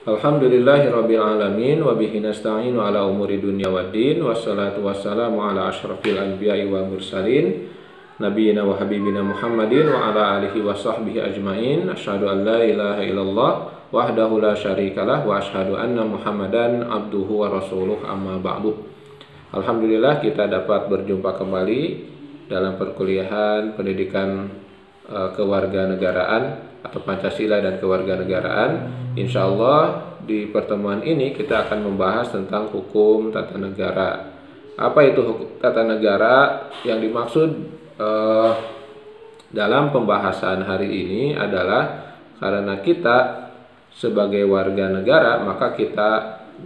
Alhamdulillahirabbil alamin wa bihi nasta'inu ala umuri dunya waddin wassalatu wassalamu ala asyrafil anbiya'i wa mursalin nabiyina wa habibina Muhammadin wa ala alihi wa sahbihi ajmain. Asyhadu an la ilaha illallah wahdahu la syarikalah wa asyhadu anna Muhammadan abduhu wa rasuluh, amma ba'du. Alhamdulillah kita dapat berjumpa kembali dalam perkuliahan pendidikan kewarganegaraan atau Pancasila dan kewarganegaraan. Insya Allah di pertemuan ini kita akan membahas tentang hukum tata negara. Apa itu hukum tata negara? Yang dimaksud dalam pembahasan hari ini adalah karena kita sebagai warga negara, maka kita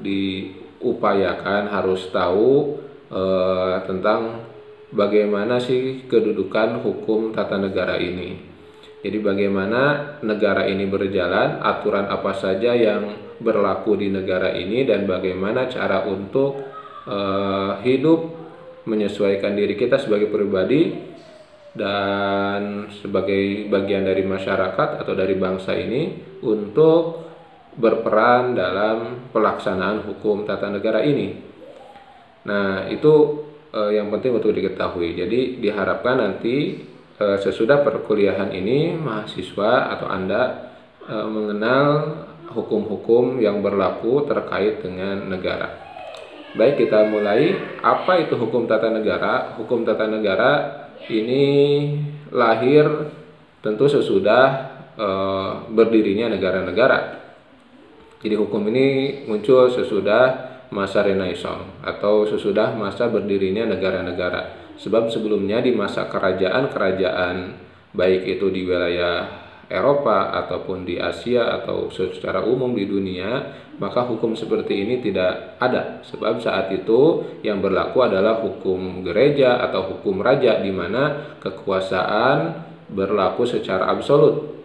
diupayakan harus tahu tentang bagaimana sih kedudukan hukum tata negara ini. Jadi bagaimana negara ini berjalan, aturan apa saja yang berlaku di negara ini, dan bagaimana cara untuk hidup menyesuaikan diri kita sebagai pribadi dan sebagai bagian dari masyarakat atau dari bangsa ini untuk berperan dalam pelaksanaan hukum tata negara ini. Nah, itu yang penting untuk diketahui. Jadi diharapkan nanti sesudah perkuliahan ini mahasiswa atau Anda mengenal hukum-hukum yang berlaku terkait dengan negara. Baik, kita mulai. Apa itu hukum tata negara? Hukum tata negara ini lahir tentu sesudah berdirinya negara-negara. Jadi hukum ini muncul sesudah masa Renaissance atau sesudah masa berdirinya negara-negara. Sebab sebelumnya di masa kerajaan-kerajaan, baik itu di wilayah Eropa ataupun di Asia atau secara umum di dunia, maka hukum seperti ini tidak ada. Sebab saat itu yang berlaku adalah hukum gereja atau hukum raja, di mana kekuasaan berlaku secara absolut.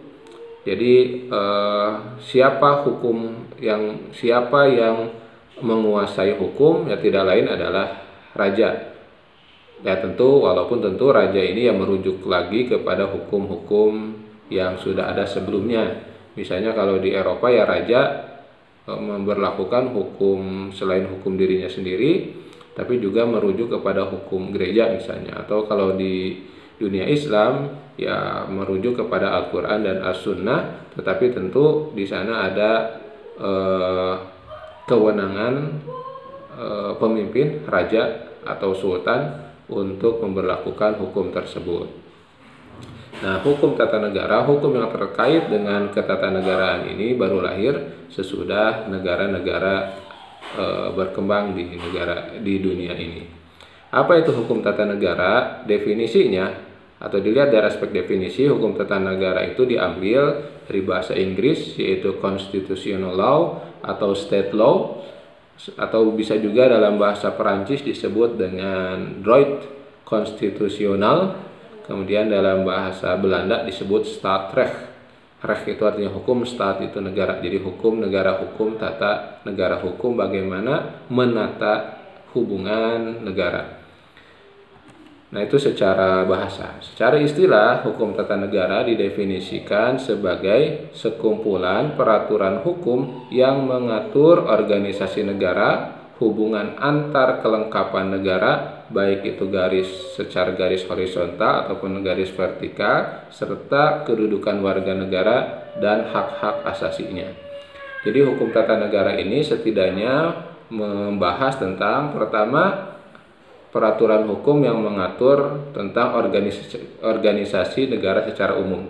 Jadi siapa yang menguasai hukum, ya tidak lain adalah raja. Ya tentu, walaupun tentu raja ini yang merujuk lagi kepada hukum-hukum yang sudah ada sebelumnya. Misalnya kalau di Eropa ya raja memberlakukan hukum selain hukum dirinya sendiri, tapi juga merujuk kepada hukum gereja misalnya. Atau kalau di dunia Islam ya merujuk kepada Al-Quran dan As-Sunnah, tetapi tentu di sana ada kewenangan pemimpin, raja atau sultan untuk memberlakukan hukum tersebut. Nah, hukum tata negara, hukum yang terkait dengan ketatanegaraan ini baru lahir sesudah negara-negara berkembang di dunia ini. Apa itu hukum tata negara? Definisinya atau dilihat dari aspek definisi, hukum tata negara itu diambil dari bahasa Inggris, yaitu constitutional law atau state law, atau bisa juga dalam bahasa Perancis disebut dengan droit constitutionnel. Kemudian dalam bahasa Belanda disebut staatsrecht. Recht itu artinya hukum, staat itu negara. Jadi hukum negara, hukum tata negara, hukum bagaimana menata hubungan negara. Nah, itu secara bahasa. Secara istilah, hukum tata negara didefinisikan sebagai sekumpulan peraturan hukum yang mengatur organisasi negara, hubungan antar kelengkapan negara, baik itu secara garis horizontal ataupun garis vertikal, serta kedudukan warga negara dan hak-hak asasinya. Jadi hukum tata negara ini setidaknya membahas tentang, pertama, peraturan hukum yang mengatur tentang organisasi negara secara umum.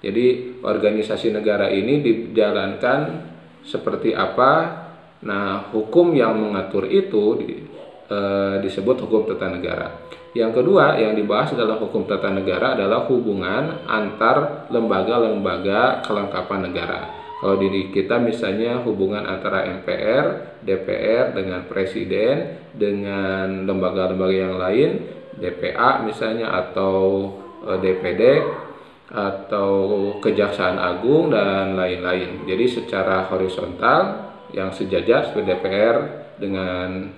Jadi organisasi negara ini dijalankan seperti apa? Nah, hukum yang mengatur itu disebut hukum tata negara. Yang kedua yang dibahas dalam hukum tata negara adalah hubungan antar lembaga-lembaga kelengkapan negara. Kalau di kita misalnya hubungan antara MPR, DPR dengan Presiden, dengan lembaga-lembaga yang lain, DPA misalnya, atau DPD, atau Kejaksaan Agung, dan lain-lain. Jadi secara horizontal yang sejajar seperti DPR dengan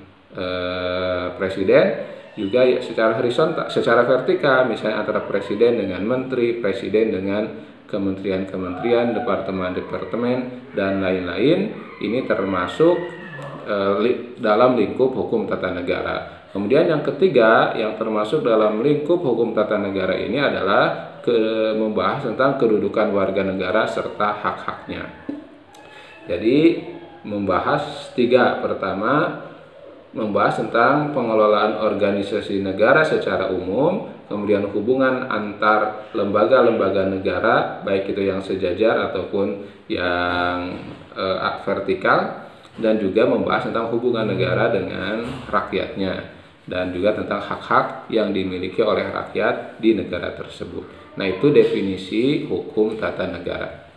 Presiden, juga secara horizontal, secara vertikal misalnya antara Presiden dengan Menteri, Presiden dengan kementerian-kementerian, departemen-departemen, dan lain-lain. Ini termasuk dalam lingkup hukum tata negara. Kemudian yang ketiga yang termasuk dalam lingkup hukum tata negara ini adalah membahas tentang kedudukan warga negara serta hak-haknya. Jadi membahas tiga. Pertama, membahas tentang pengelolaan organisasi negara secara umum, kemudian hubungan antar lembaga-lembaga negara, baik itu yang sejajar ataupun yang vertikal, dan juga membahas tentang hubungan negara dengan rakyatnya, dan juga tentang hak-hak yang dimiliki oleh rakyat di negara tersebut. Nah, itu definisi hukum tata negara.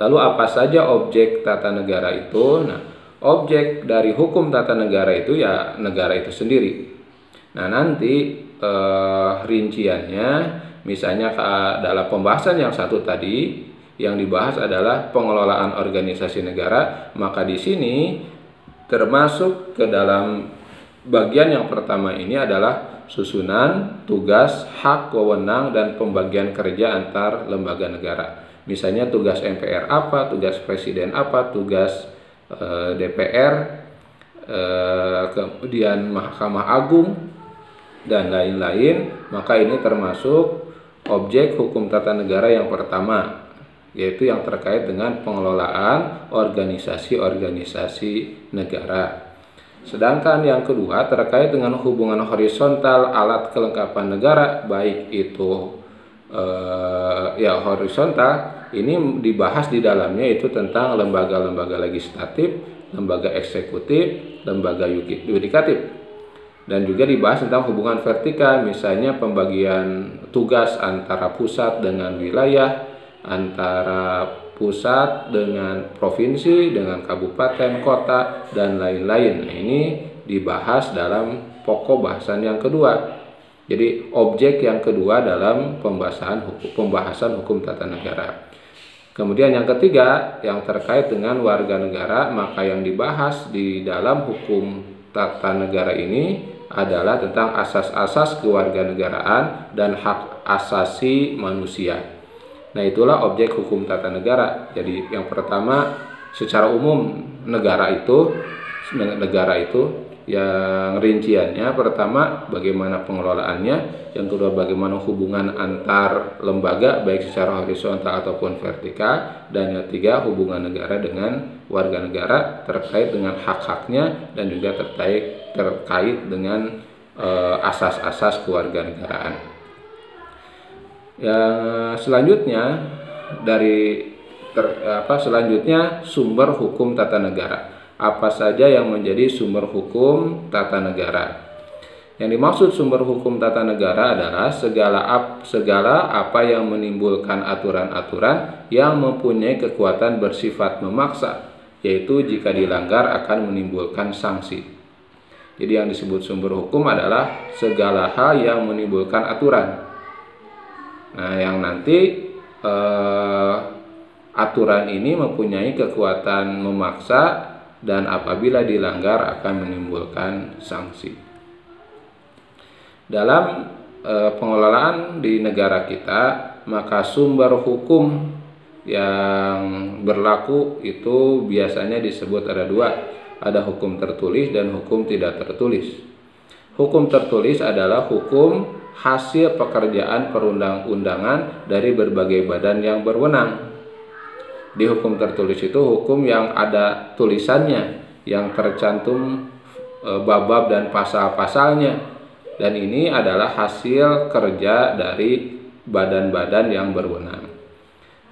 Lalu apa saja objek tata negara itu? Nah, objek dari hukum tata negara itu ya negara itu sendiri. Nah, nanti rinciannya, misalnya dalam pembahasan yang satu tadi, yang dibahas adalah pengelolaan organisasi negara, maka di sini termasuk ke dalam bagian yang pertama ini adalah susunan, tugas, hak, wewenang, dan pembagian kerja antar lembaga negara. Misalnya tugas MPR apa, tugas Presiden apa, tugas DPR, kemudian Mahkamah Agung, dan lain-lain. Maka ini termasuk objek hukum tata negara yang pertama, yaitu yang terkait dengan pengelolaan organisasi-organisasi negara. Sedangkan yang kedua terkait dengan hubungan horizontal alat kelengkapan negara, baik itu horizontal, ini dibahas di dalamnya itu tentang lembaga-lembaga legislatif, lembaga eksekutif, lembaga yudikatif, dan juga dibahas tentang hubungan vertikal, misalnya pembagian tugas antara pusat dengan wilayah, antara pusat dengan provinsi, dengan kabupaten, kota, dan lain-lain. Nah, ini dibahas dalam pokok bahasan yang kedua. Jadi objek yang kedua dalam pembahasan hukum tata negara. Kemudian yang ketiga yang terkait dengan warga negara, maka yang dibahas di dalam hukum tata negara ini adalah tentang asas-asas kewarganegaraan dan hak asasi manusia. Nah, itulah objek hukum tata negara. Jadi yang pertama secara umum negara itu yang rinciannya, pertama bagaimana pengelolaannya, yang kedua bagaimana hubungan antar lembaga baik secara horizontal ataupun vertikal, dan yang ketiga hubungan negara dengan warga negara terkait dengan hak-haknya dan juga terkait dengan asas-asas kewarganegaraan. Yang selanjutnya selanjutnya sumber hukum tata negara. Apa saja yang menjadi sumber hukum tata negara? Yang dimaksud sumber hukum tata negara adalah segala apa yang menimbulkan aturan-aturan yang mempunyai kekuatan bersifat memaksa, yaitu jika dilanggar akan menimbulkan sanksi. Jadi yang disebut sumber hukum adalah segala hal yang menimbulkan aturan. Nah, yang nanti aturan ini mempunyai kekuatan memaksa dan apabila dilanggar akan menimbulkan sanksi. Dalam pengelolaan di negara kita, maka sumber hukum yang berlaku itu biasanya disebut ada dua, ada hukum tertulis dan hukum tidak tertulis. Hukum tertulis adalah hukum hasil pekerjaan perundang-undangan dari berbagai badan yang berwenang. Di hukum tertulis itu hukum yang ada tulisannya, yang tercantum bab-bab dan pasal-pasalnya, dan ini adalah hasil kerja dari badan-badan yang berwenang.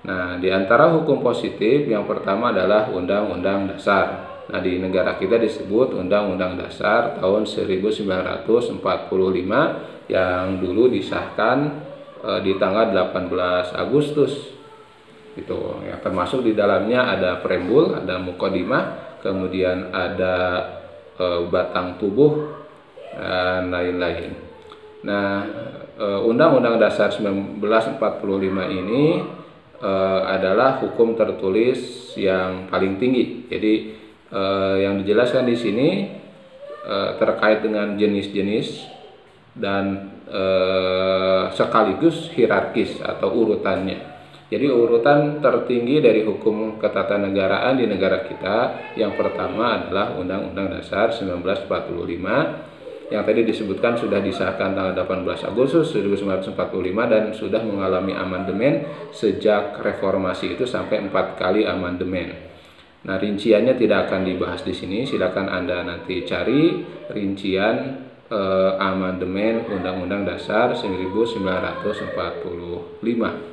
Nah, di antara hukum positif yang pertama adalah Undang-Undang Dasar. Nah, di negara kita disebut Undang-Undang Dasar tahun 1945 yang dulu disahkan di tanggal 18 Agustus. Itu ya, termasuk di dalamnya ada preambul, ada mukadimah, kemudian ada batang tubuh dan lain-lain. Nah, Undang-Undang Dasar 1945 ini adalah hukum tertulis yang paling tinggi. Jadi yang dijelaskan di sini terkait dengan jenis-jenis dan sekaligus hierarkis atau urutannya. Jadi urutan tertinggi dari hukum ketatanegaraan di negara kita yang pertama adalah Undang-Undang Dasar 1945 yang tadi disebutkan sudah disahkan tanggal 18 Agustus 1945 dan sudah mengalami amandemen sejak reformasi itu sampai 4 kali amandemen. Nah, rinciannya tidak akan dibahas di sini, silakan Anda nanti cari rincian amandemen Undang-Undang Dasar 1945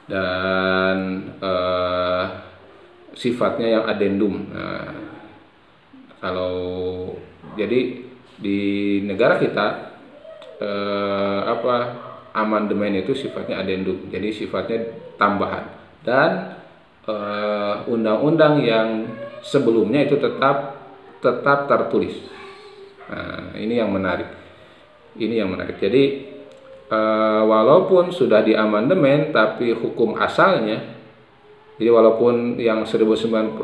dan sifatnya yang adendum. Nah, kalau jadi di negara kita amandemen itu sifatnya adendum, jadi sifatnya tambahan, dan undang-undang yang sebelumnya itu tetap tertulis. Nah, ini yang menarik. Jadi walaupun sudah diamandemen, tapi hukum asalnya, jadi walaupun yang 1945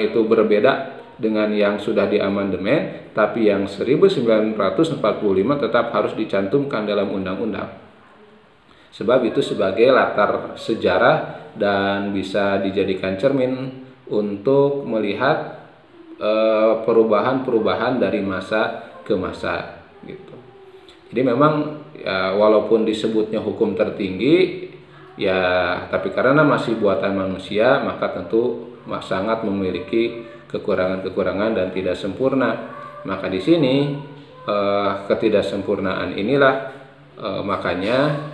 itu berbeda dengan yang sudah diamandemen, tapi yang 1945 tetap harus dicantumkan dalam undang-undang. Sebab itu sebagai latar sejarah dan bisa dijadikan cermin untuk melihat perubahan-perubahan dari masa ke masa gitu. Jadi memang ya, walaupun disebutnya hukum tertinggi ya, tapi karena masih buatan manusia maka tentu sangat memiliki kekurangan-kekurangan dan tidak sempurna. Maka di sini ketidaksempurnaan inilah makanya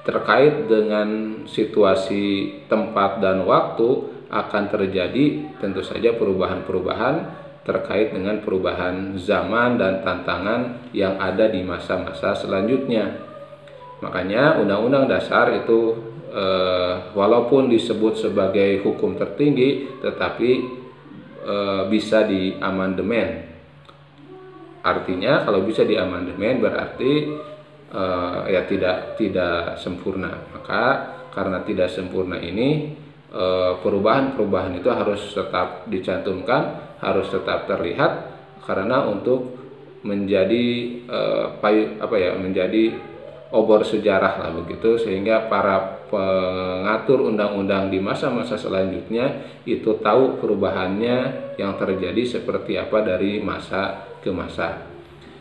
terkait dengan situasi, tempat dan waktu akan terjadi tentu saja perubahan-perubahan terkait dengan perubahan zaman dan tantangan yang ada di masa-masa selanjutnya. Makanya Undang-Undang Dasar itu walaupun disebut sebagai hukum tertinggi, tetapi bisa diamandemen. Artinya kalau bisa diamandemen berarti ya tidak sempurna. Maka karena tidak sempurna ini perubahan-perubahan itu harus tetap dicantumkan, harus tetap terlihat, karena untuk menjadi menjadi obor sejarah lah begitu, sehingga para pengatur undang-undang di masa-masa selanjutnya itu tahu perubahannya yang terjadi seperti apa dari masa ke masa.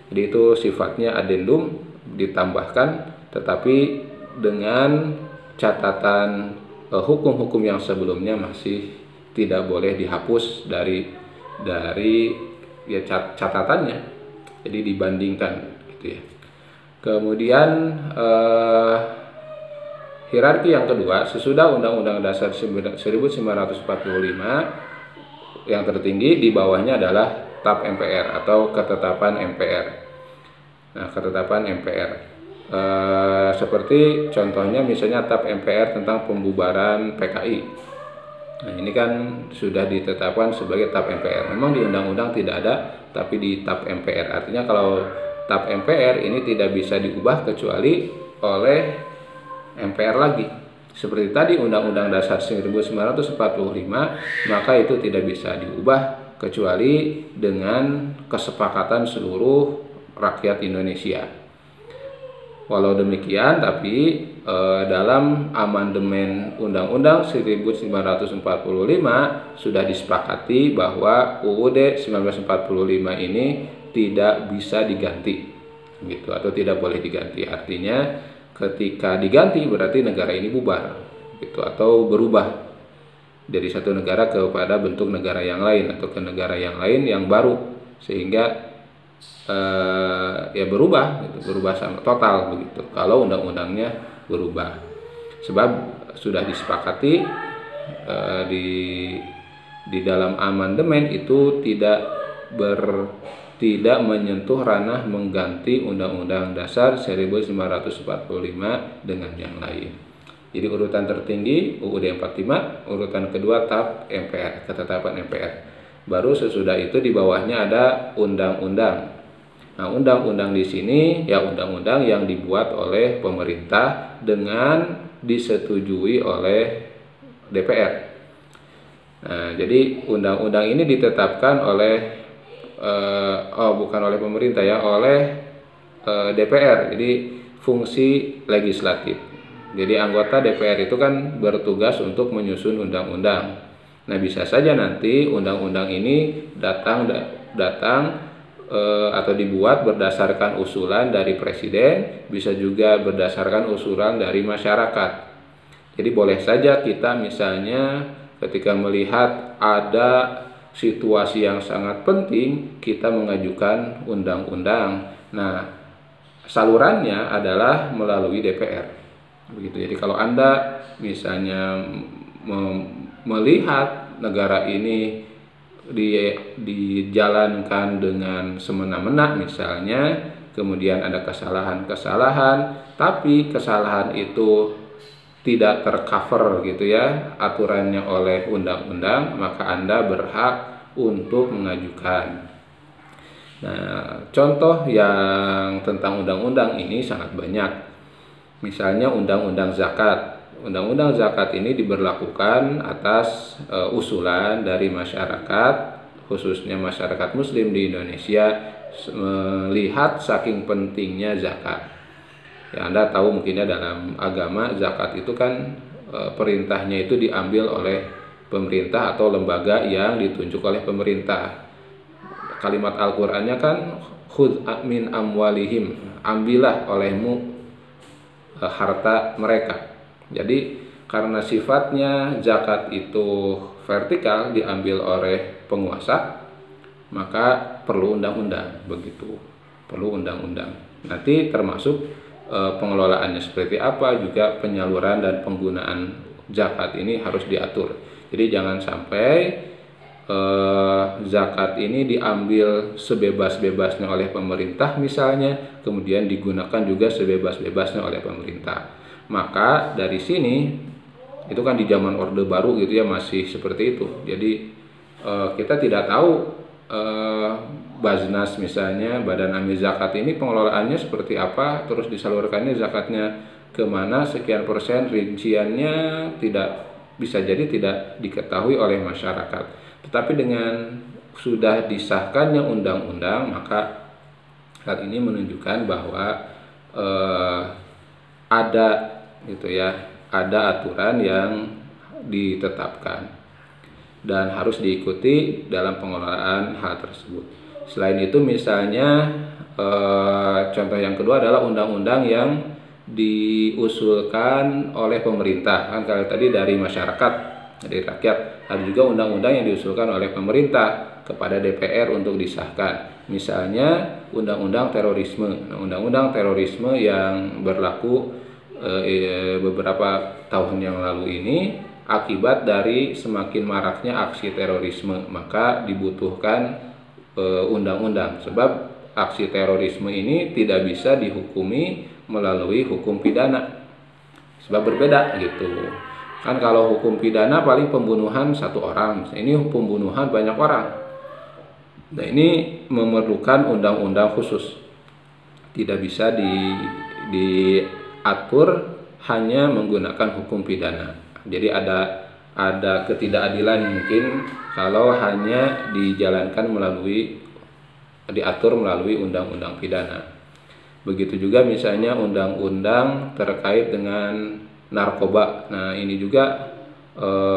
Jadi itu sifatnya adendum, ditambahkan, tetapi dengan catatan hukum-hukum yang sebelumnya masih tidak boleh dihapus dari ya catatannya. Jadi dibandingkan gitu ya. Kemudian hierarki yang kedua, sesudah Undang-Undang Dasar 1945 yang tertinggi, di bawahnya adalah TAP MPR atau Ketetapan MPR. Nah, Ketetapan MPR seperti contohnya misalnya TAP MPR tentang pembubaran PKI. Nah, ini kan sudah ditetapkan sebagai TAP MPR. Memang di undang-undang tidak ada, tapi di TAP MPR. Artinya kalau TAP MPR ini tidak bisa diubah kecuali oleh MPR lagi. Seperti tadi Undang-Undang Dasar 1945, maka itu tidak bisa diubah kecuali dengan kesepakatan seluruh rakyat Indonesia. Walau demikian, tapi dalam amandemen Undang-Undang 1945 sudah disepakati bahwa UUD 1945 ini tidak bisa diganti, gitu, atau tidak boleh diganti. Artinya ketika diganti berarti negara ini bubar, gitu, atau berubah dari satu negara kepada bentuk negara yang lain atau ke negara yang lain yang baru, sehingga ya berubah, gitu, berubah sama total begitu. Kalau undang-undangnya berubah, sebab sudah disepakati di dalam amandemen itu tidak menyentuh ranah mengganti Undang-Undang Dasar 1945 dengan yang lain. Jadi urutan tertinggi UUD 45, urutan kedua TAP MPR, Ketetapan MPR. Baru sesudah itu di bawahnya ada undang-undang. Nah, undang-undang di sini ya undang-undang yang dibuat oleh pemerintah dengan disetujui oleh DPR. Nah, jadi undang-undang ini ditetapkan oleh bukan oleh pemerintah ya, oleh DPR. Jadi fungsi legislatif. Jadi anggota DPR itu kan bertugas untuk menyusun undang-undang. Nah, bisa saja nanti undang-undang ini datang atau dibuat berdasarkan usulan dari presiden, bisa juga berdasarkan usulan dari masyarakat. Jadi boleh saja kita misalnya ketika melihat ada situasi yang sangat penting, kita mengajukan undang-undang. Nah, salurannya adalah melalui DPR. Begitu. Jadi kalau Anda misalnya melihat negara ini dijalankan dengan semena-mena misalnya, kemudian ada kesalahan-kesalahan, tapi kesalahan itu tidak tercover gitu ya aturannya oleh undang-undang, maka Anda berhak untuk mengajukan. Nah, contoh yang tentang undang-undang ini sangat banyak. Misalnya undang-undang zakat. Undang-undang zakat ini diberlakukan atas usulan dari masyarakat, khususnya masyarakat muslim di Indonesia, melihat saking pentingnya zakat. Ya, Anda tahu mungkinnya dalam agama zakat itu kan perintahnya itu diambil oleh pemerintah atau lembaga yang ditunjuk oleh pemerintah. Kalimat Al-Qur'annya kan khudz min amwalihim, ambillah olehmu harta mereka. Jadi karena sifatnya zakat itu vertikal, diambil oleh penguasa, maka perlu undang-undang. Begitu, perlu undang-undang. Nanti termasuk pengelolaannya seperti apa, juga penyaluran dan penggunaan zakat ini harus diatur. Jadi jangan sampai zakat ini diambil sebebas-bebasnya oleh pemerintah misalnya, kemudian digunakan juga sebebas-bebasnya oleh pemerintah. Maka dari sini, itu kan di zaman Orde Baru gitu ya, masih seperti itu. Jadi kita tidak tahu Baznas misalnya, Badan Amil Zakat ini pengelolaannya seperti apa, terus disalurkannya zakatnya kemana, sekian persen, rinciannya bisa jadi tidak diketahui oleh masyarakat. Tetapi dengan sudah disahkannya undang-undang, maka hal ini menunjukkan bahwa ada gitu ya, ada aturan yang ditetapkan dan harus diikuti dalam pengelolaan hal tersebut. Selain itu misalnya contoh yang kedua adalah undang-undang yang diusulkan oleh pemerintah, kan kalau tadi dari masyarakat, dari rakyat. Ada juga undang-undang yang diusulkan oleh pemerintah kepada DPR untuk disahkan. Misalnya undang-undang terorisme. Nah, undang-undang terorisme yang berlaku beberapa tahun yang lalu ini akibat dari semakin maraknya aksi terorisme, maka dibutuhkan undang-undang, sebab aksi terorisme ini tidak bisa dihukumi melalui hukum pidana, sebab berbeda gitu kan. Kalau hukum pidana paling pembunuhan satu orang, ini pembunuhan banyak orang. Nah, ini memerlukan undang-undang khusus, tidak bisa diatur hanya menggunakan hukum pidana. Jadi ada ketidakadilan mungkin kalau hanya diatur melalui undang-undang pidana. Begitu juga misalnya undang-undang terkait dengan narkoba. Nah, ini juga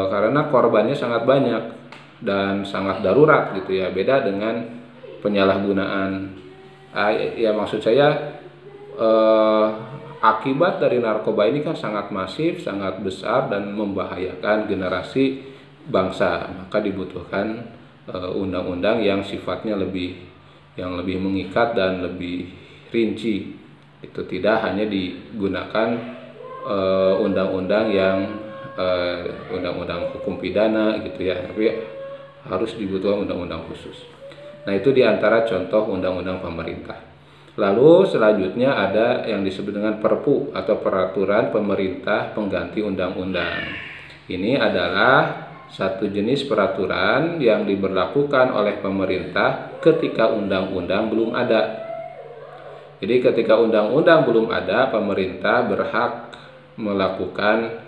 karena korbannya sangat banyak dan sangat darurat gitu ya, beda dengan penyalahgunaan. Ya maksud saya akibat dari narkoba ini kan sangat masif, sangat besar dan membahayakan generasi bangsa, maka dibutuhkan undang-undang yang sifatnya lebih mengikat dan lebih rinci. Itu tidak hanya digunakan undang-undang hukum pidana gitu ya, tapi harus dibutuhkan undang-undang khusus. Nah, itu diantara contoh undang-undang pemerintah. Lalu selanjutnya ada yang disebut dengan Perpu atau peraturan pemerintah pengganti undang-undang. Ini adalah satu jenis peraturan yang diberlakukan oleh pemerintah ketika undang-undang belum ada. Jadi ketika undang-undang belum ada, pemerintah berhak melakukan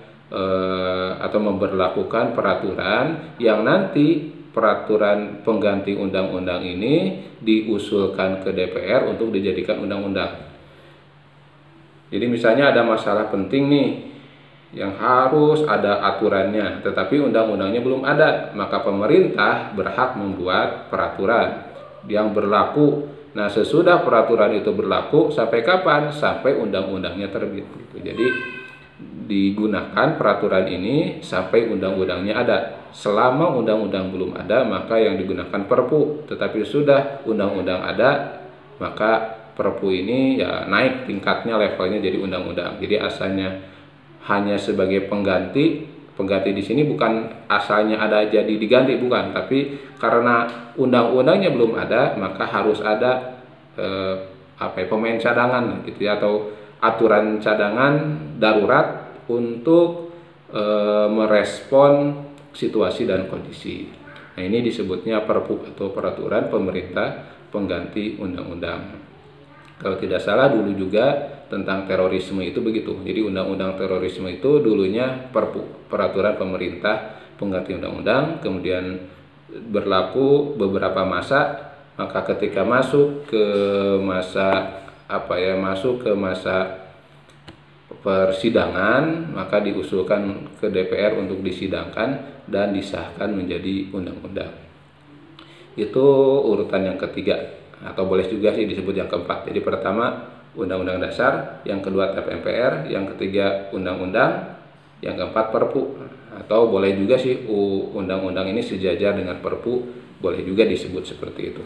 atau memberlakukan peraturan yang nanti peraturan pengganti undang-undang ini diusulkan ke DPR untuk dijadikan undang-undang. Jadi misalnya ada masalah penting nih yang harus ada aturannya, tetapi undang-undangnya belum ada, maka pemerintah berhak membuat peraturan yang berlaku. Nah, sesudah peraturan itu berlaku sampai kapan? Sampai undang-undangnya terbit. Jadi digunakan peraturan ini sampai undang-undangnya ada. Selama undang-undang belum ada, maka yang digunakan Perpu. Tetapi sudah undang-undang ada, maka Perpu ini ya naik tingkatnya, levelnya jadi undang-undang. Jadi asalnya hanya sebagai pengganti di sini bukan asalnya ada jadi diganti, bukan, tapi karena undang-undangnya belum ada, maka harus ada pemain cadangan gitu ya, atau aturan cadangan darurat untuk merespon situasi dan kondisi. Nah, ini disebutnya Perpu atau peraturan pemerintah pengganti undang-undang. Kalau tidak salah dulu juga tentang terorisme itu begitu. Jadi undang-undang terorisme itu dulunya Perpu, peraturan pemerintah pengganti undang-undang, kemudian berlaku beberapa masa, maka ketika masuk ke masa persidangan, maka diusulkan ke DPR untuk disidangkan dan disahkan menjadi undang-undang. Itu urutan yang ketiga, atau boleh juga sih disebut yang keempat. Jadi pertama Undang-Undang Dasar, yang kedua TAP MPR, yang ketiga Undang-Undang, yang keempat Perpu. Atau boleh juga sih undang-undang ini sejajar dengan Perpu, boleh juga disebut seperti itu.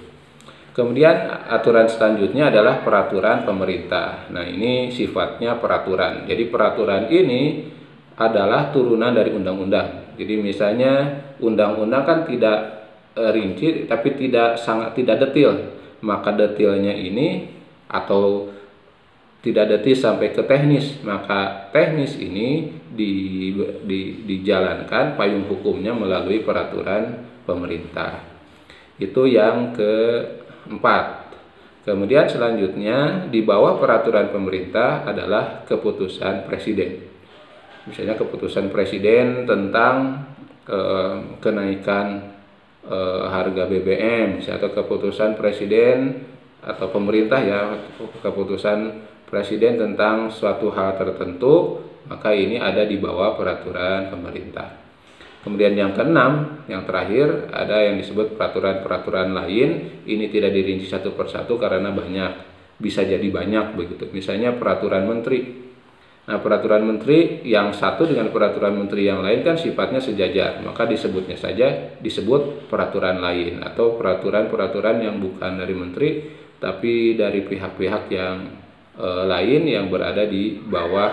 Kemudian aturan selanjutnya adalah peraturan pemerintah. Nah, ini sifatnya peraturan. Jadi peraturan ini adalah turunan dari undang-undang. Jadi misalnya undang-undang kan tidak rinci, tapi sangat tidak detail. Maka detailnya ini, atau tidak detail sampai ke teknis, maka teknis ini dijalankan payung hukumnya melalui peraturan pemerintah. Itu yang keempat. Kemudian selanjutnya di bawah peraturan pemerintah adalah keputusan presiden. Misalnya keputusan presiden tentang kenaikan harga BBM, atau keputusan presiden atau pemerintah ya, keputusan presiden tentang suatu hal tertentu, maka ini ada di bawah peraturan pemerintah. Kemudian yang keenam, yang terakhir, ada yang disebut peraturan-peraturan lain. Ini tidak dirinci satu persatu karena banyak, bisa jadi banyak begitu. Misalnya peraturan menteri. Nah, peraturan menteri yang satu dengan peraturan menteri yang lain kan sifatnya sejajar, maka disebutnya saja disebut peraturan lain, atau peraturan-peraturan yang bukan dari menteri tapi dari pihak-pihak yang lain yang berada di bawah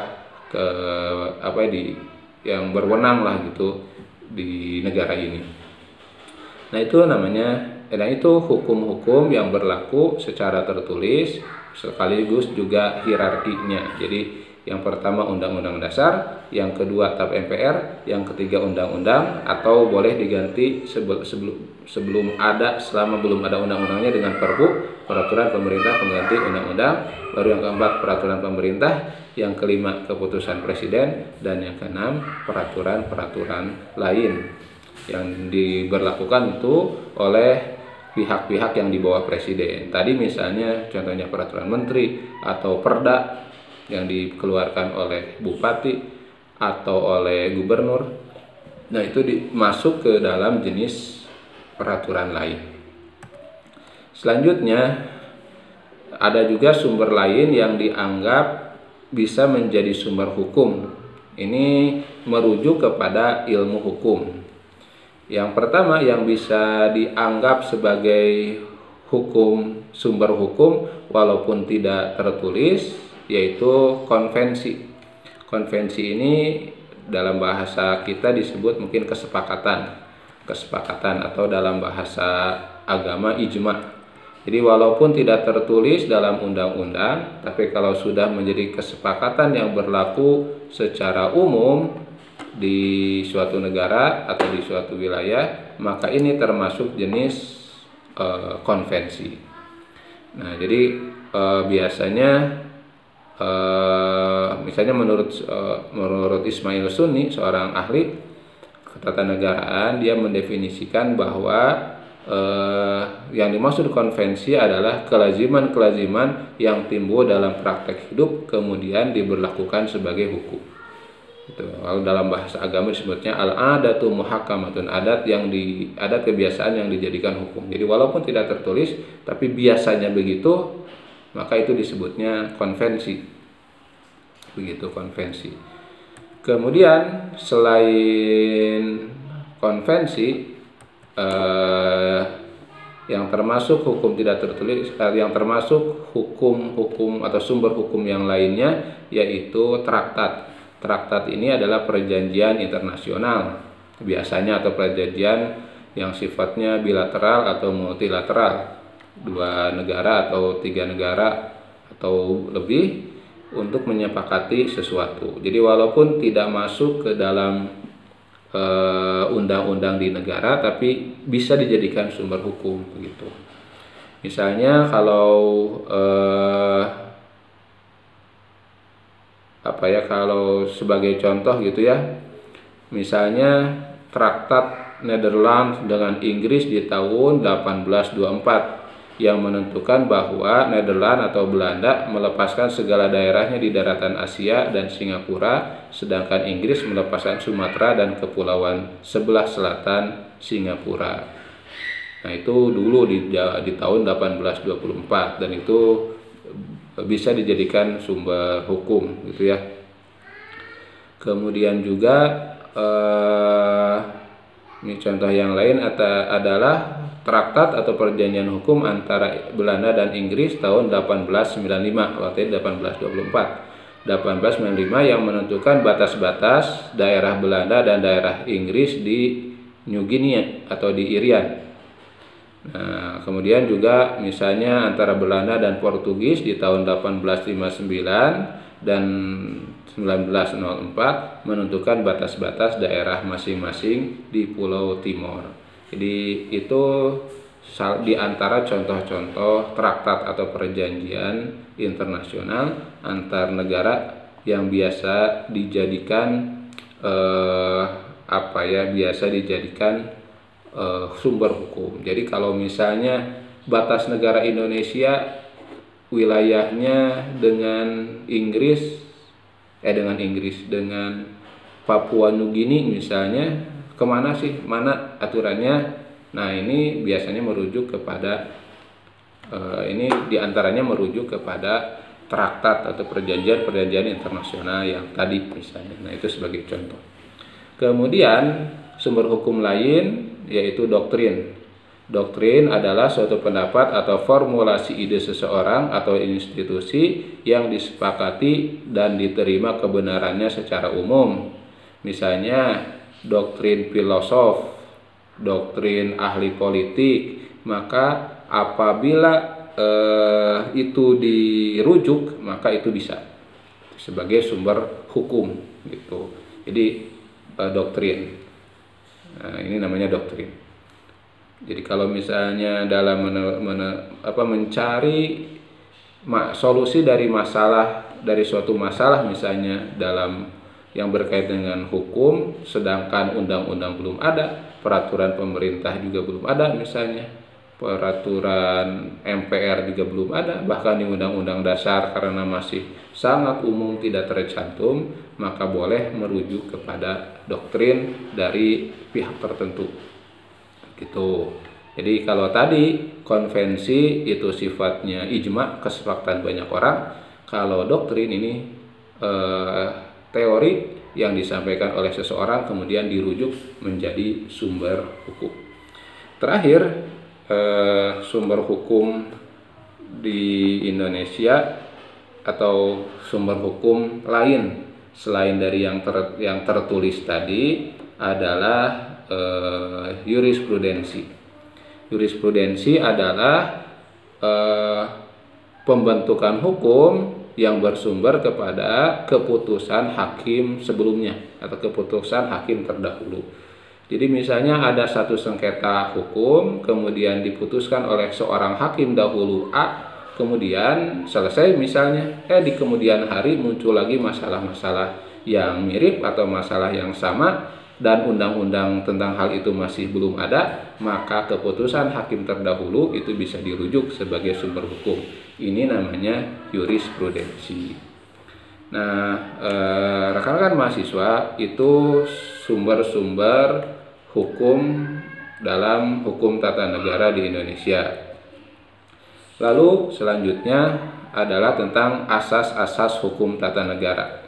yang berwenang lah gitu di negara ini. Nah, itu namanya, itu hukum-hukum yang berlaku secara tertulis sekaligus juga hierarkinya. Jadi yang pertama Undang-Undang Dasar, yang kedua TAP MPR, yang ketiga Undang-Undang, atau boleh diganti selama belum ada undang-undangnya dengan Perpu, peraturan pemerintah pengganti undang-undang, baru yang keempat peraturan pemerintah, yang kelima keputusan presiden, dan yang keenam peraturan-peraturan lain yang diberlakukan itu oleh pihak-pihak yang di bawah presiden. Tadi misalnya contohnya peraturan menteri atau perda yang dikeluarkan oleh bupati atau oleh gubernur. Nah, itu masuk ke dalam jenis peraturan lain. Selanjutnya ada juga sumber lain yang dianggap bisa menjadi sumber hukum. Ini merujuk kepada ilmu hukum. Yang pertama yang bisa dianggap sebagai sumber hukum walaupun tidak tertulis, yaitu konvensi. Konvensi ini dalam bahasa kita disebut mungkin kesepakatan atau dalam bahasa agama ijma. Jadi walaupun tidak tertulis dalam undang-undang, tapi kalau sudah menjadi kesepakatan yang berlaku secara umum di suatu negara atau di suatu wilayah, maka ini termasuk jenis konvensi. Nah, jadi biasanya misalnya menurut Ismail Sunni, seorang ahli ketatanegaraan, dia mendefinisikan bahwa yang dimaksud konvensi adalah kelaziman-kelaziman yang timbul dalam praktek hidup kemudian diberlakukan sebagai hukum. Itu. Kalau dalam bahasa agama disebutnya al-adatu muhakkamatun, adat kebiasaan yang dijadikan hukum. Jadi walaupun tidak tertulis tapi biasanya begitu, maka itu disebutnya konvensi. Begitu, konvensi. Kemudian selain konvensi, yang termasuk hukum tidak tertulis, yang termasuk hukum-hukum atau sumber hukum yang lainnya yaitu traktat. Traktat ini adalah perjanjian internasional biasanya, atau perjanjian yang sifatnya bilateral atau multilateral, 2 negara atau 3 negara atau lebih untuk menyepakati sesuatu. Jadi walaupun tidak masuk ke dalam undang-undang di negara, tapi bisa dijadikan sumber hukum begitu. Misalnya kalau kalau sebagai contoh gitu ya, misalnya traktat Netherlands dengan Inggris di tahun 1824 yang menentukan bahwa Nederland atau Belanda melepaskan segala daerahnya di daratan Asia dan Singapura, sedangkan Inggris melepaskan Sumatera dan kepulauan sebelah selatan Singapura. Nah, itu dulu di tahun 1824, dan itu bisa dijadikan sumber hukum gitu ya. Kemudian juga ini contoh yang lain adalah traktat atau perjanjian hukum antara Belanda dan Inggris tahun 1895, waktu 1824. 1895 yang menentukan batas-batas daerah Belanda dan daerah Inggris di New Guinea atau di Irian. Nah, kemudian juga misalnya antara Belanda dan Portugis di tahun 1859 dan 1904 menentukan batas-batas daerah masing-masing di Pulau Timor. Jadi itu di antara contoh-contoh traktat atau perjanjian internasional antar negara yang biasa dijadikan sumber hukum. Jadi kalau misalnya batas negara Indonesia wilayahnya dengan Papua New Guinea misalnya, kemana sih, mana aturannya? Nah, ini biasanya merujuk kepada ini diantaranya merujuk kepada traktat atau perjanjian internasional yang tadi misalnya. Nah, itu sebagai contoh. Kemudian sumber hukum lain yaitu doktrin. Doktrin adalah suatu pendapat atau formulasi ide seseorang atau institusi yang disepakati dan diterima kebenarannya secara umum. Misalnya doktrin filosof, doktrin ahli politik. Maka apabila itu dirujuk, maka itu bisa sebagai sumber hukum gitu. Jadi doktrin. Nah, ini namanya doktrin. Jadi kalau misalnya dalam mencari solusi dari suatu masalah misalnya dalam yang berkaitan dengan hukum, sedangkan undang-undang belum ada, peraturan pemerintah juga belum ada, misalnya peraturan MPR juga belum ada, bahkan di Undang-Undang Dasar karena masih sangat umum tidak tercantum, maka boleh merujuk kepada doktrin dari pihak tertentu gitu. Jadi kalau tadi konvensi itu sifatnya ijma, kesepakatan banyak orang. Kalau doktrin ini teori yang disampaikan oleh seseorang kemudian dirujuk menjadi sumber hukum. Terakhir, sumber hukum di Indonesia atau sumber hukum lain selain dari yang tertulis tadi adalah jurisprudensi. Jurisprudensi adalah pembentukan hukum yang bersumber kepada keputusan hakim sebelumnya atau keputusan hakim terdahulu. Jadi misalnya ada satu sengketa hukum, kemudian diputuskan oleh seorang hakim dahulu A, kemudian selesai misalnya, di kemudian hari muncul lagi masalah-masalah yang mirip atau masalah yang sama, dan undang-undang tentang hal itu masih belum ada, maka keputusan hakim terdahulu itu bisa dirujuk sebagai sumber hukum. Ini namanya jurisprudensi. Nah, rekan-rekan mahasiswa, itu sumber-sumber hukum dalam hukum tata negara di Indonesia. Lalu selanjutnya adalah tentang asas-asas hukum tata negara.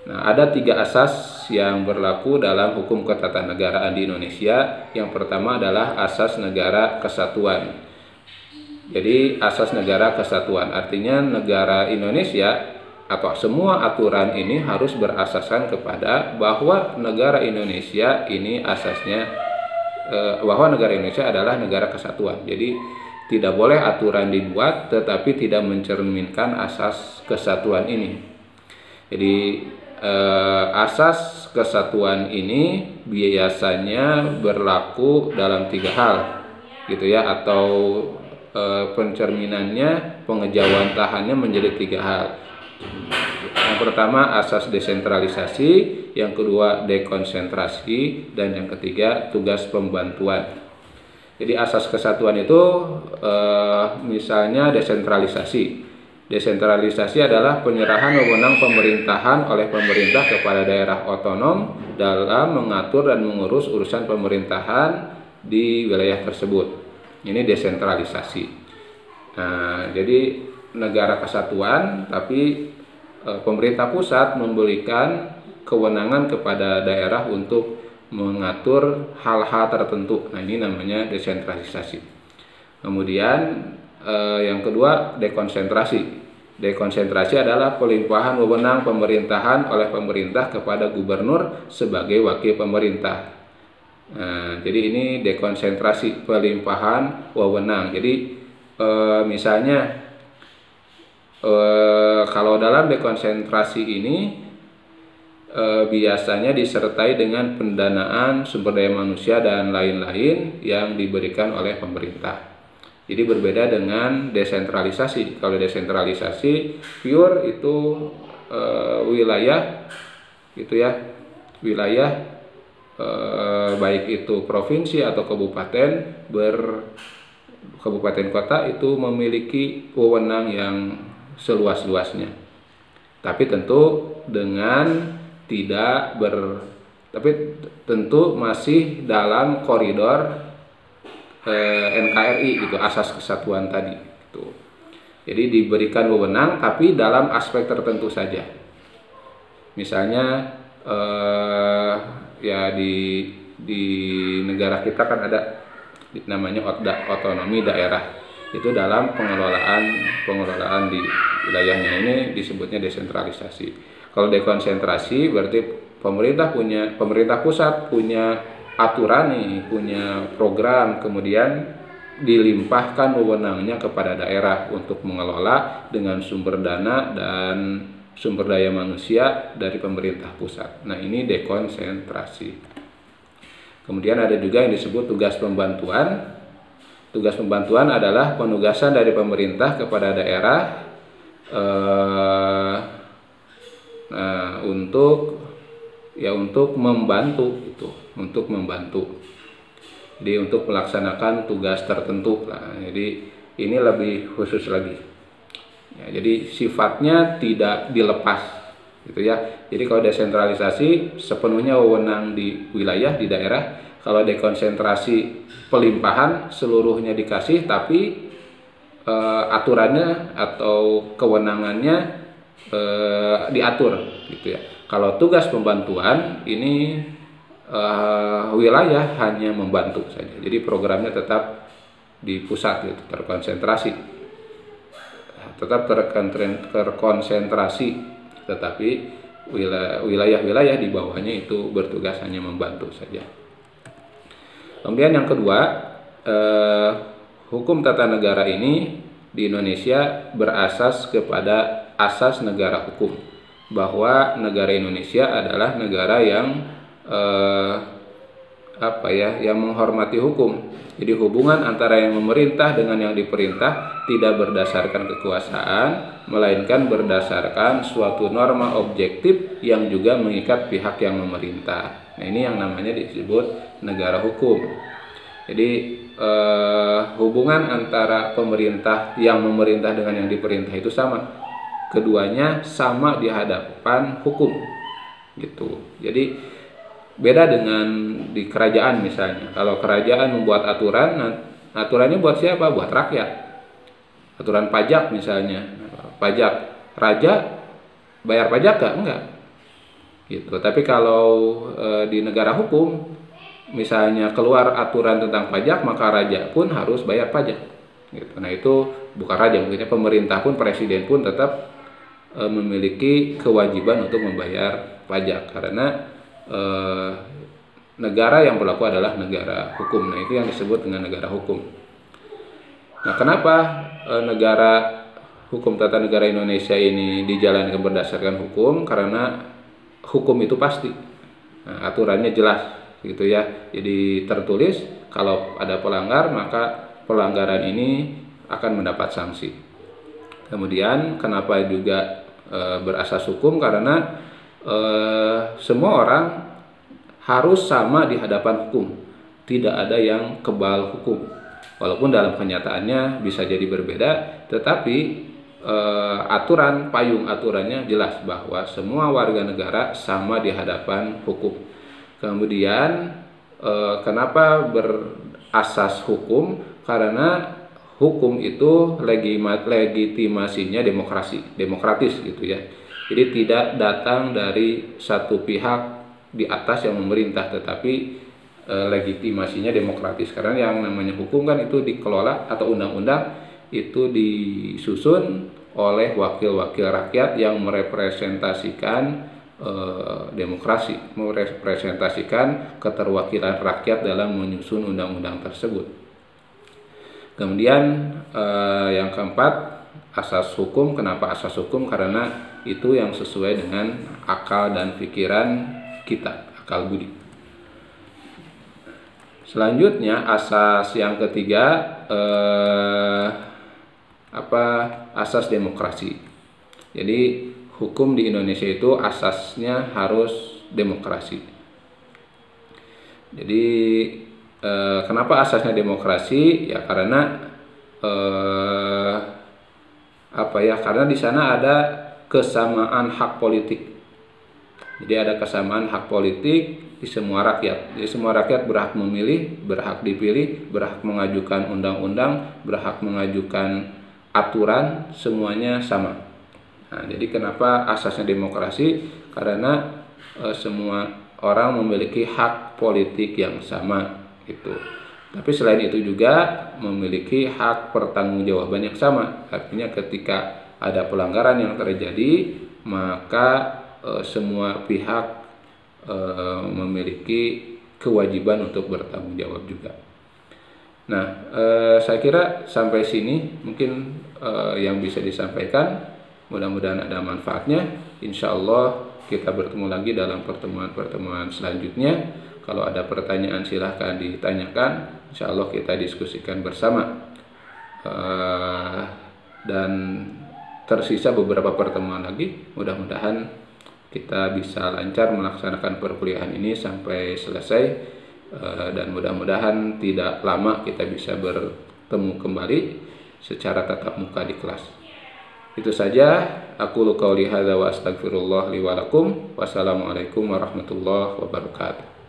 Nah, ada 3 asas yang berlaku dalam hukum ketatanegaraan di Indonesia. Yang pertama adalah asas negara kesatuan. Jadi asas negara kesatuan artinya negara Indonesia atau semua aturan ini harus berasaskan kepada bahwa negara Indonesia ini asasnya bahwa negara Indonesia adalah negara kesatuan. Jadi tidak boleh aturan dibuat tetapi tidak mencerminkan asas kesatuan ini. Jadi asas kesatuan ini biasanya berlaku dalam 3 hal gitu ya, atau pencerminannya, pengejauhantahannya menjadi 3 hal. Yang pertama asas desentralisasi, yang kedua dekonsentrasi, dan yang ketiga tugas pembantuan. Jadi asas kesatuan itu misalnya desentralisasi. Desentralisasi adalah penyerahan wewenang pemerintahan oleh pemerintah kepada daerah otonom dalam mengatur dan mengurus urusan pemerintahan di wilayah tersebut. Ini desentralisasi. Nah, jadi negara kesatuan, tapi pemerintah pusat memberikan kewenangan kepada daerah untuk mengatur hal-hal tertentu. Nah, ini namanya desentralisasi. Kemudian yang kedua dekonsentrasi. Dekonsentrasi adalah pelimpahan wewenang pemerintahan oleh pemerintah kepada gubernur sebagai wakil pemerintah. Nah, jadi ini dekonsentrasi, pelimpahan wewenang. Jadi misalnya kalau dalam dekonsentrasi ini biasanya disertai dengan pendanaan sumber daya manusia dan lain-lain yang diberikan oleh pemerintah. Jadi berbeda dengan desentralisasi. Kalau desentralisasi pure itu wilayah gitu ya, wilayah baik itu provinsi atau kabupaten kabupaten kota itu memiliki wewenang yang seluas-luasnya. Tapi tentu tapi tentu masih dalam koridor NKRI gitu, asas kesatuan tadi gitu. Jadi diberikan wewenang tapi dalam aspek tertentu saja. Misalnya ya di negara kita kan ada namanya otonomi daerah. Itu dalam pengelolaan di wilayahnya, ini disebutnya desentralisasi. Kalau dekonsentrasi berarti pemerintah pusat punya aturan nih, punya program, kemudian dilimpahkan wewenangnya kepada daerah untuk mengelola dengan sumber dana dan sumber daya manusia dari pemerintah pusat. Nah, ini dekonsentrasi. Kemudian ada juga yang disebut tugas pembantuan. Tugas pembantuan adalah penugasan dari pemerintah kepada daerah untuk membantu gitu, untuk membantu. Jadi untuk melaksanakan tugas tertentu lah. Jadi ini lebih khusus lagi. Ya, jadi sifatnya tidak dilepas gitu ya. Jadi kalau desentralisasi sepenuhnya wewenang di wilayah, di daerah. Kalau dekonsentrasi pelimpahan seluruhnya dikasih, tapi aturannya atau kewenangannya diatur gitu ya. Kalau tugas pembantuan ini wilayah hanya membantu saja. Jadi programnya tetap di pusat gitu, terkonsentrasi. Tetap terkonsentrasi, tetapi wilayah-wilayah di bawahnya itu bertugas hanya membantu saja. Kemudian yang kedua, hukum tata negara ini di Indonesia berasas kepada asas negara hukum, bahwa negara Indonesia adalah negara yang yang menghormati hukum. Jadi hubungan antara yang memerintah dengan yang diperintah tidak berdasarkan kekuasaan, melainkan berdasarkan suatu norma objektif yang juga mengikat pihak yang memerintah. Nah, ini yang namanya disebut negara hukum. Jadi hubungan antara pemerintah yang memerintah dengan yang diperintah itu sama. keduanya sama di hadapan hukum gitu. Jadi beda dengan di kerajaan misalnya. Kalau kerajaan membuat aturan, aturannya buat siapa? Buat rakyat. Aturan pajak misalnya, pajak, raja bayar pajak gak? Enggak gitu. Tapi kalau di negara hukum, misalnya keluar aturan tentang pajak, maka raja pun harus bayar pajak gitu. Nah itu bukan raja, mungkinnya pemerintah pun, presiden pun tetap memiliki kewajiban untuk membayar pajak, karena negara yang berlaku adalah negara hukum. Nah itu yang disebut dengan negara hukum. Nah kenapa negara hukum tata negara Indonesia ini dijalankan berdasarkan hukum? Karena hukum itu pasti, nah, aturannya jelas gitu ya. Jadi tertulis, kalau ada pelanggar maka pelanggaran ini akan mendapat sanksi. Kemudian kenapa juga berasas hukum? Karena semua orang harus sama di hadapan hukum, tidak ada yang kebal hukum. Walaupun dalam kenyataannya bisa jadi berbeda, tetapi aturan, payung aturannya jelas bahwa semua warga negara sama di hadapan hukum. Kemudian kenapa berasas hukum? Karena hukum itu legitimasinya demokratis gitu ya. Jadi tidak datang dari satu pihak di atas yang memerintah, tetapi legitimasinya demokratis. Karena yang namanya hukum kan itu dikelola, atau undang-undang itu disusun oleh wakil-wakil rakyat yang merepresentasikan demokrasi, merepresentasikan keterwakilan rakyat dalam menyusun undang-undang tersebut. Kemudian yang keempat, asas hukum. Kenapa asas hukum? Karena itu yang sesuai dengan akal dan pikiran kita, akal budi. Selanjutnya asas yang ketiga, asas demokrasi. Jadi hukum di Indonesia itu asasnya harus demokrasi. Jadi kenapa asasnya demokrasi? Ya karena karena di sana ada kesamaan hak politik. Jadi ada kesamaan hak politik di semua rakyat. Jadi semua rakyat berhak memilih, berhak dipilih, berhak mengajukan undang-undang, berhak mengajukan aturan, semuanya sama. Nah, jadi kenapa asasnya demokrasi? Karena semua orang memiliki hak politik yang sama gitu. Tapi selain itu juga memiliki hak pertanggungjawaban yang sama. Artinya ketika ada pelanggaran yang terjadi, maka semua pihak memiliki kewajiban untuk bertanggung jawab juga. Nah, saya kira sampai sini mungkin yang bisa disampaikan. Mudah-mudahan ada manfaatnya. Insya Allah kita bertemu lagi dalam pertemuan-pertemuan selanjutnya. Kalau ada pertanyaan silahkan ditanyakan. Insya Allah kita diskusikan bersama. Dan tersisa beberapa pertemuan lagi. Mudah-mudahan kita bisa lancar melaksanakan perkuliahan ini sampai selesai. Dan mudah-mudahan tidak lama kita bisa bertemu kembali secara tatap muka di kelas. Itu saja. Aku qauli hadza wa astaghfirullah li wa lakum. Wassalamualaikum warahmatullahi wabarakatuh.